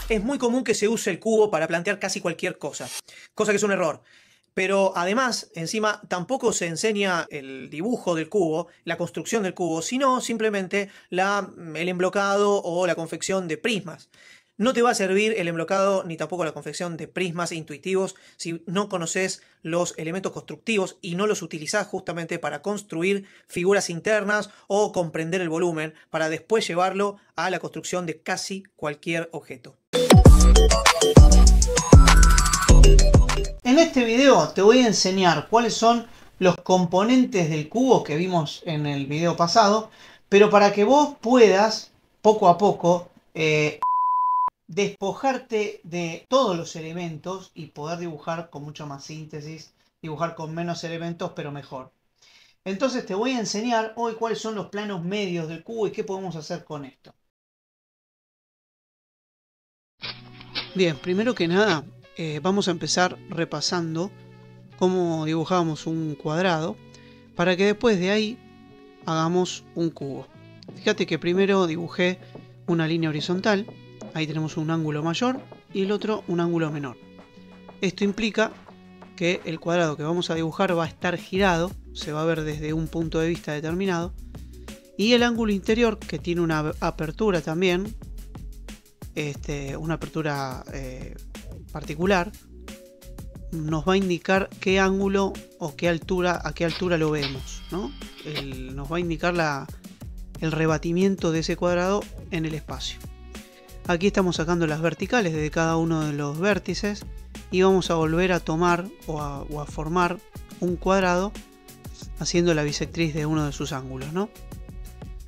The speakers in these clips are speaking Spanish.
Es muy común que se use el cubo para plantear casi cualquier cosa que es un error. Pero además, encima, tampoco se enseña el dibujo del cubo, la construcción del cubo, sino simplemente el emblocado o la confección de prismas. No te va a servir el emblocado ni tampoco la confección de prismas intuitivos si no conoces los elementos constructivos y no los utilizás justamente para construir figuras internas o comprender el volumen para después llevarlo a la construcción de casi cualquier objeto. En este video te voy a enseñar cuáles son los componentes del cubo que vimos en el video pasado, pero para que vos puedas poco a poco despojarte de todos los elementos y poder dibujar con mucha más síntesis, dibujar con menos elementos pero mejor. Entonces te voy a enseñar hoy cuáles son los planos medios del cubo y qué podemos hacer con esto. Bien, primero que nada vamos a empezar repasando cómo dibujábamos un cuadrado para que después de ahí hagamos un cubo. Fíjate que primero dibujé una línea horizontal, ahí tenemos un ángulo mayor y el otro un ángulo menor. Esto implica que el cuadrado que vamos a dibujar va a estar girado, se va a ver desde un punto de vista determinado, y el ángulo interior, que tiene una apertura también, una apertura particular, nos va a indicar qué ángulo o a qué altura lo vemos, ¿no? Nos va a indicar el rebatimiento de ese cuadrado en el espacio. Aquí estamos sacando las verticales de cada uno de los vértices y vamos a volver a tomar o a formar un cuadrado haciendo la bisectriz de uno de sus ángulos, ¿no?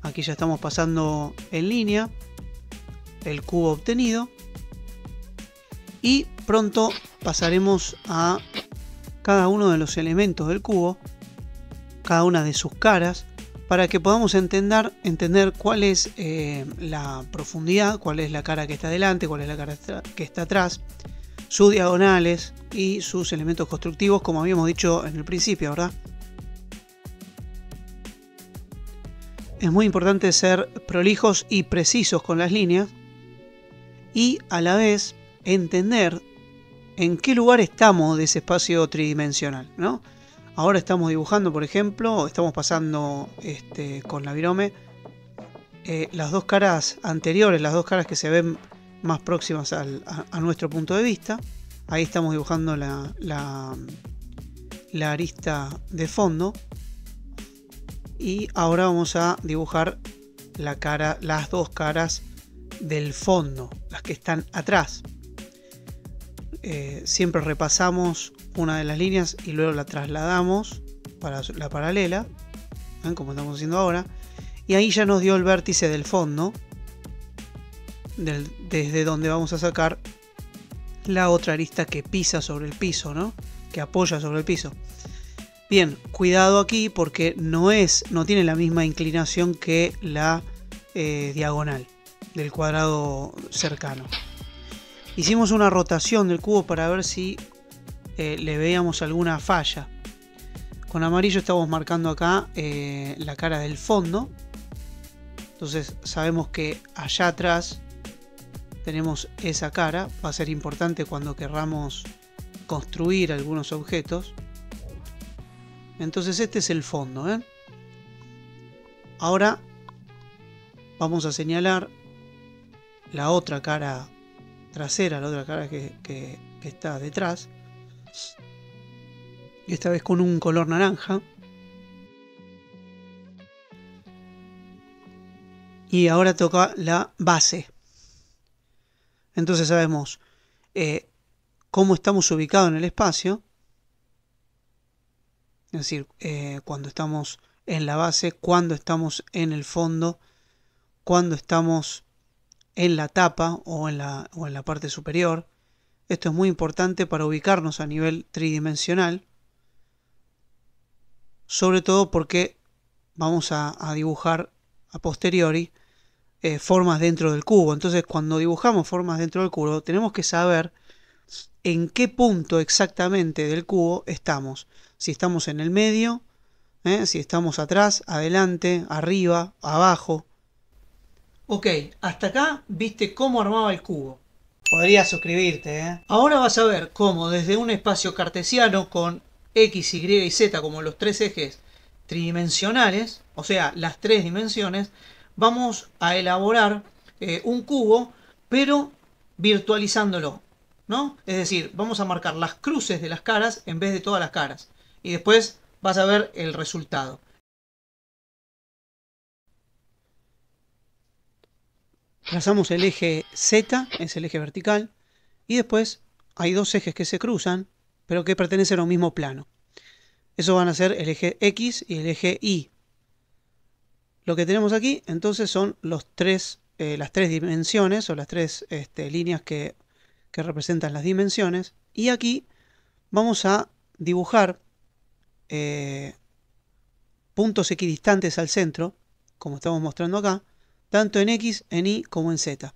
Aquí ya estamos pasando en línea el cubo obtenido y pronto pasaremos a cada uno de los elementos del cubo, cada una de sus caras, para que podamos entender cuál es la profundidad, cuál es la cara que está delante, cuál es la cara que está atrás, sus diagonales y sus elementos constructivos, como habíamos dicho en el principio, ¿verdad? Es muy importante ser prolijos y precisos con las líneas y a la vez entender en qué lugar estamos de ese espacio tridimensional, ¿no? Ahora estamos dibujando, por ejemplo, estamos pasando con la virome las dos caras anteriores, las dos caras que se ven más próximas a nuestro punto de vista. Ahí estamos dibujando la arista de fondo. Y ahora vamos a dibujar las dos caras del fondo, las que están atrás. Siempre repasamos una de las líneas y luego la trasladamos para la paralela, ¿ven? Como estamos haciendo ahora, y ahí ya nos dio el vértice del fondo, desde donde vamos a sacar la otra arista que pisa sobre el piso, ¿no? Que apoya sobre el piso. Bien, cuidado aquí porque no tiene la misma inclinación que la diagonal del cuadrado cercano. Hicimos una rotación del cubo para ver si le veíamos alguna falla. Con amarillo estamos marcando acá la cara del fondo. Entonces sabemos que allá atrás tenemos esa cara. Va a ser importante cuando querramos construir algunos objetos. Entonces este es el fondo, ¿eh? Ahora vamos a señalar la otra cara trasera, la otra cara que está detrás. Y esta vez con un color naranja. Y ahora toca la base. Entonces sabemos cómo estamos ubicados en el espacio. Es decir, cuando estamos en la base, cuando estamos en el fondo, cuando estamos en la tapa o en la parte superior. Esto es muy importante para ubicarnos a nivel tridimensional, sobre todo porque vamos a dibujar a posteriori formas dentro del cubo. Entonces, cuando dibujamos formas dentro del cubo, tenemos que saber en qué punto exactamente del cubo estamos. Si estamos en el medio, si estamos atrás, adelante, arriba, abajo. Ok, hasta acá viste cómo armaba el cubo. Podrías suscribirte, ¿eh? Ahora vas a ver cómo desde un espacio cartesiano con X, Y y Z como los tres ejes tridimensionales, o sea, las tres dimensiones, vamos a elaborar un cubo, pero virtualizándolo, ¿no? Es decir, vamos a marcar las cruces de las caras en vez de todas las caras. Y después vas a ver el resultado. Trazamos el eje Z, es el eje vertical, y después hay dos ejes que se cruzan, pero que pertenecen a un mismo plano. Esos van a ser el eje X y el eje Y. Lo que tenemos aquí entonces son las tres dimensiones o las tres líneas que representan las dimensiones. Y aquí vamos a dibujar puntos equidistantes al centro, como estamos mostrando acá, tanto en X, en Y como en Z.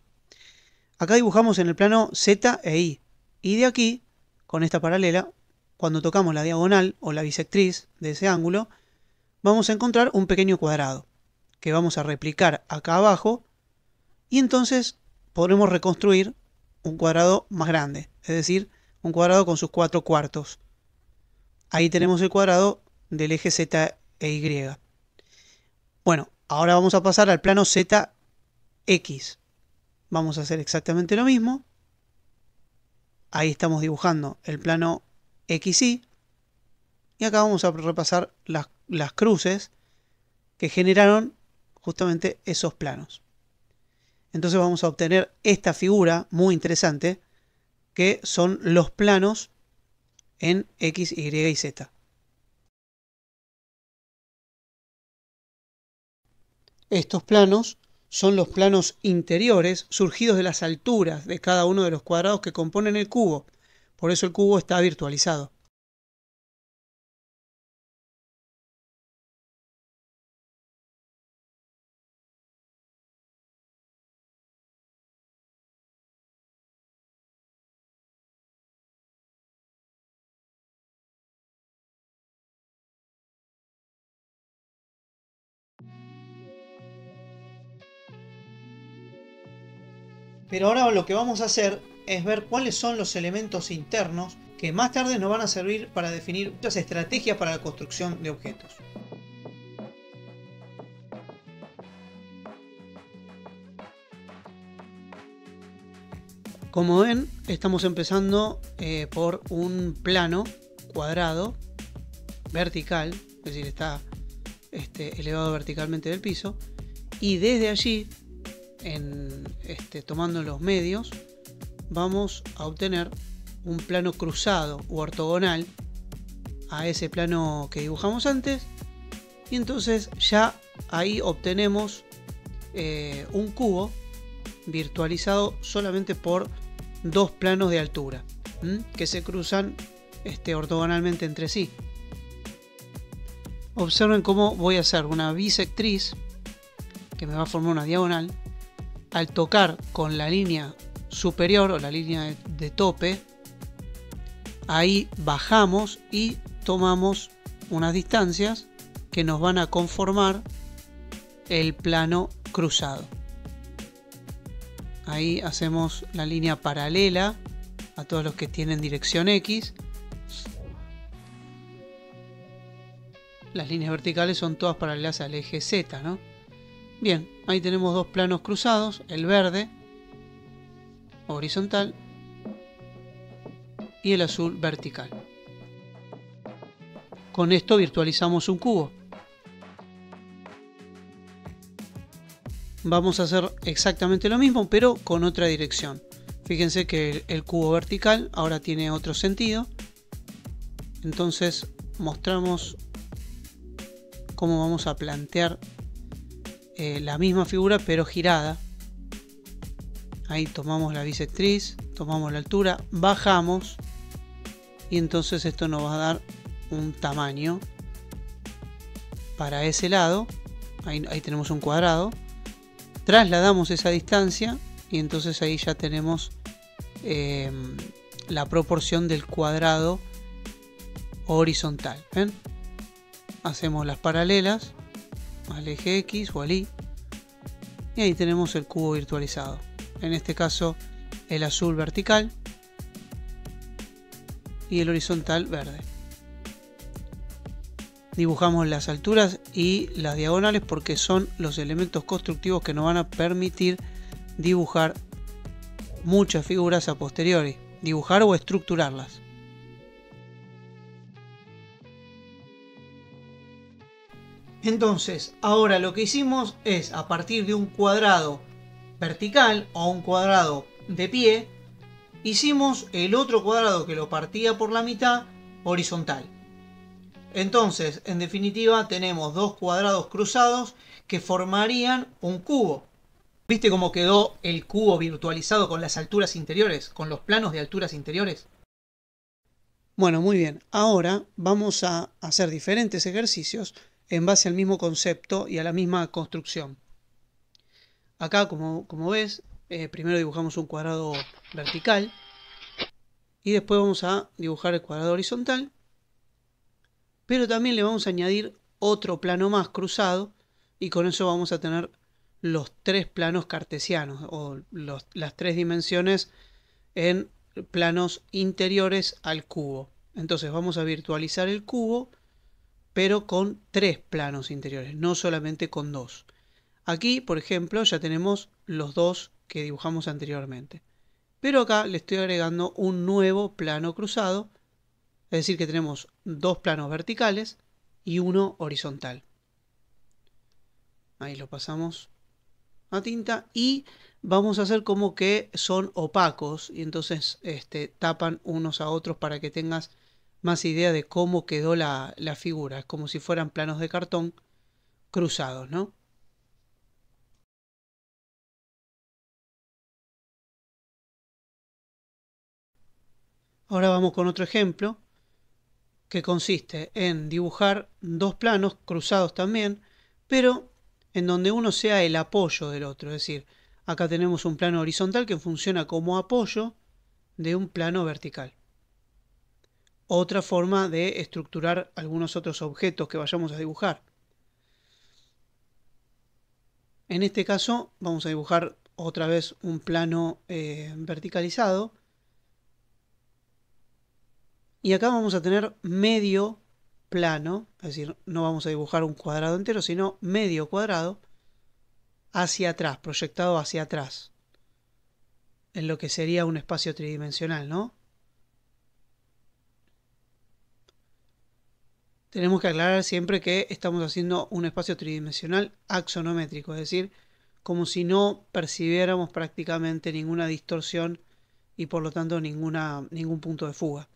Acá dibujamos en el plano Z e Y. Y de aquí, con esta paralela, cuando tocamos la diagonal o la bisectriz de ese ángulo, vamos a encontrar un pequeño cuadrado que vamos a replicar acá abajo y entonces podremos reconstruir un cuadrado más grande, es decir, un cuadrado con sus 4 cuartos. Ahí tenemos el cuadrado del eje Z e Y. Bueno, ahora vamos a pasar al plano ZX. Vamos a hacer exactamente lo mismo. Ahí estamos dibujando el plano XY. Y acá vamos a repasar las cruces que generaron justamente esos planos. Entonces vamos a obtener esta figura muy interesante, que son los planos en X, Y y Z. Estos planos son los planos interiores surgidos de las alturas de cada uno de los cuadrados que componen el cubo. Por eso el cubo está virtualizado. Pero ahora lo que vamos a hacer es ver cuáles son los elementos internos que más tarde nos van a servir para definir muchas estrategias para la construcción de objetos. Como ven, estamos empezando por un plano cuadrado vertical, es decir, está elevado verticalmente del piso, y desde allí, tomando los medios, vamos a obtener un plano cruzado u ortogonal a ese plano que dibujamos antes, y entonces ya ahí obtenemos un cubo virtualizado solamente por dos planos de altura que se cruzan ortogonalmente entre sí. Observen cómo voy a hacer una bisectriz que me va a formar una diagonal. Al tocar con la línea superior o la línea de tope, ahí bajamos y tomamos unas distancias que nos van a conformar el plano cruzado. Ahí hacemos la línea paralela a todos los que tienen dirección X. Las líneas verticales son todas paralelas al eje Z, ¿no? Bien, ahí tenemos dos planos cruzados, el verde horizontal y el azul vertical. Con esto virtualizamos un cubo. Vamos a hacer exactamente lo mismo, pero con otra dirección. Fíjense que el cubo vertical ahora tiene otro sentido. Entonces mostramos cómo vamos a plantear la misma figura pero girada. Ahí tomamos la bisectriz, tomamos la altura, bajamos y entonces esto nos va a dar un tamaño para ese lado. Ahí tenemos un cuadrado. Trasladamos esa distancia y entonces ahí ya tenemos la proporción del cuadrado horizontal. ¿Ven? Hacemos las paralelas al eje X o al Y y ahí tenemos el cubo virtualizado. En este caso el azul vertical y el horizontal verde. Dibujamos las alturas y las diagonales porque son los elementos constructivos que nos van a permitir dibujar muchas figuras a posteriori, dibujar o estructurarlas. Entonces, ahora lo que hicimos es, a partir de un cuadrado vertical o un cuadrado de pie, hicimos el otro cuadrado que lo partía por la mitad horizontal. Entonces, en definitiva, tenemos dos cuadrados cruzados que formarían un cubo. ¿Viste cómo quedó el cubo virtualizado con las alturas interiores, con los planos de alturas interiores? Bueno, muy bien. Ahora vamos a hacer diferentes ejercicios en base al mismo concepto y a la misma construcción. Acá, como ves, primero dibujamos un cuadrado vertical y después vamos a dibujar el cuadrado horizontal, pero también le vamos a añadir otro plano más cruzado y con eso vamos a tener los tres planos cartesianos o las tres dimensiones en planos interiores al cubo. Entonces vamos a virtualizar el cubo, pero con tres planos interiores, no solamente con dos. Aquí, por ejemplo, ya tenemos los dos que dibujamos anteriormente. Pero acá le estoy agregando un nuevo plano cruzado, es decir que tenemos dos planos verticales y uno horizontal. Ahí lo pasamos a tinta y vamos a hacer como que son opacos y entonces tapan unos a otros para que tengas más idea de cómo quedó la figura. Es como si fueran planos de cartón cruzados, ¿no? Ahora vamos con otro ejemplo que consiste en dibujar dos planos cruzados también, pero en donde uno sea el apoyo del otro. Es decir, acá tenemos un plano horizontal que funciona como apoyo de un plano vertical. Otra forma de estructurar algunos otros objetos que vayamos a dibujar. En este caso vamos a dibujar otra vez un plano verticalizado. Y acá vamos a tener medio plano, es decir, no vamos a dibujar un cuadrado entero, sino medio cuadrado hacia atrás, proyectado hacia atrás, en lo que sería un espacio tridimensional, ¿no? Tenemos que aclarar siempre que estamos haciendo un espacio tridimensional axonométrico, es decir, como si no percibiéramos prácticamente ninguna distorsión y por lo tanto ningún punto de fuga.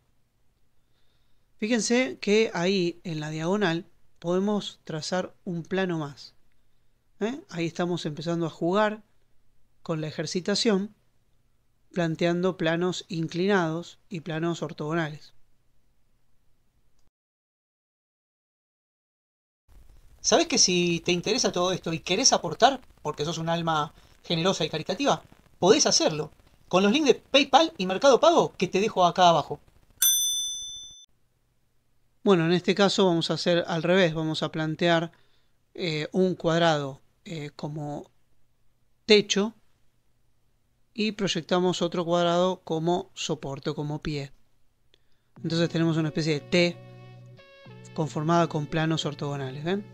Fíjense que ahí en la diagonal podemos trazar un plano más. Ahí estamos empezando a jugar con la ejercitación, planteando planos inclinados y planos ortogonales. ¿Sabés que si te interesa todo esto y querés aportar, porque sos un alma generosa y caritativa, podés hacerlo con los links de PayPal y Mercado Pago que te dejo acá abajo? Bueno, en este caso vamos a hacer al revés, vamos a plantear un cuadrado como techo y proyectamos otro cuadrado como soporte o como pie. Entonces tenemos una especie de T conformada con planos ortogonales, ¿ven?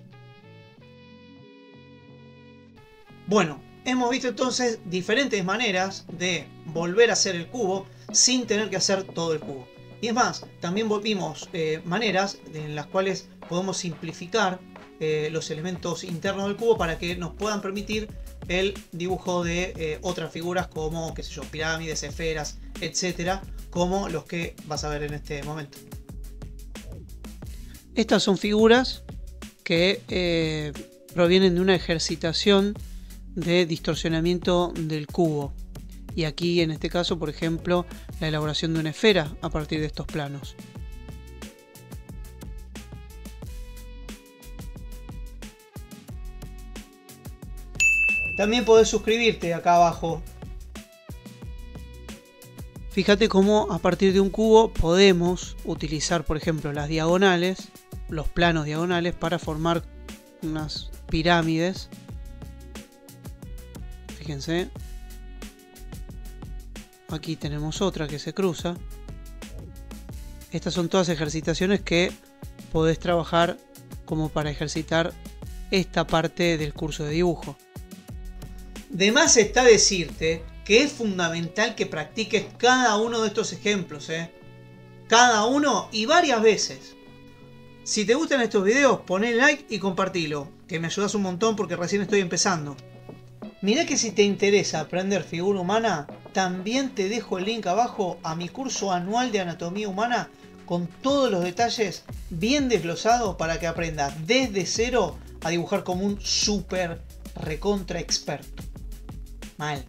Bueno, hemos visto entonces diferentes maneras de volver a hacer el cubo sin tener que hacer todo el cubo. Y es más, también vimos maneras en las cuales podemos simplificar los elementos internos del cubo para que nos puedan permitir el dibujo de otras figuras como, qué sé yo, pirámides, esferas, etcétera, como los que vas a ver en este momento. Estas son figuras que provienen de una ejercitación de distorsionamiento del cubo. Y aquí en este caso, por ejemplo, la elaboración de una esfera a partir de estos planos. También podés suscribirte acá abajo. Fíjate cómo a partir de un cubo podemos utilizar, por ejemplo, las diagonales, los planos diagonales para formar unas pirámides. Fíjense. Aquí tenemos otra que se cruza. Estas son todas ejercitaciones que podés trabajar como para ejercitar esta parte del curso de dibujo. De más está decirte que es fundamental que practiques cada uno de estos ejemplos, cada uno y varias veces. Si te gustan estos videos, poné like y compartilo, que me ayudas un montón porque recién estoy empezando. Mirá que si te interesa aprender figura humana, también te dejo el link abajo a mi curso anual de anatomía humana con todos los detalles bien desglosados para que aprendas desde cero a dibujar como un súper recontra experto. Mal.